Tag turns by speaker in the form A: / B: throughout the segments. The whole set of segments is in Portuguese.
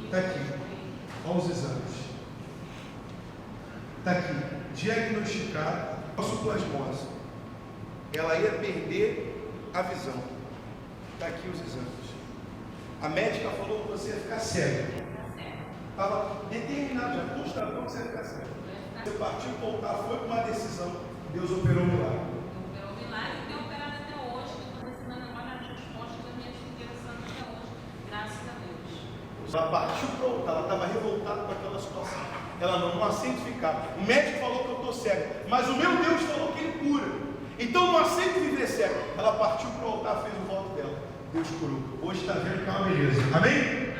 A: Está aqui. Olha os exames. Está aqui. Diagnosticado toxoplasmose. Ela ia perder a visão. Está aqui os exames. A médica falou que você ia ficar cego. Estava determinado, já constatou que você ia ficar cego. Você partiu, voltar, foi com uma decisão. Deus operou o milagre.
B: Operou o milagre e tem operado até hoje. Estou recebendo agora as respostas da minha Espírito Santo até hoje. Graças a Deus.
A: Ela partiu para voltar, ela estava revoltada com aquela situação. Ela não aceita ficar. O médico falou que eu estou cego, mas o meu Deus falou que ele cura. Então não aceito viver cego. Ela partiu para voltar, fez o voto dela. Deus curou. Hoje está vendo que é uma beleza. Amém?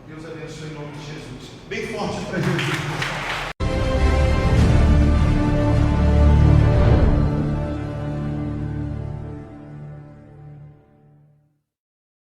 A: Deus abençoe em nome de Jesus. Bem forte para Jesus.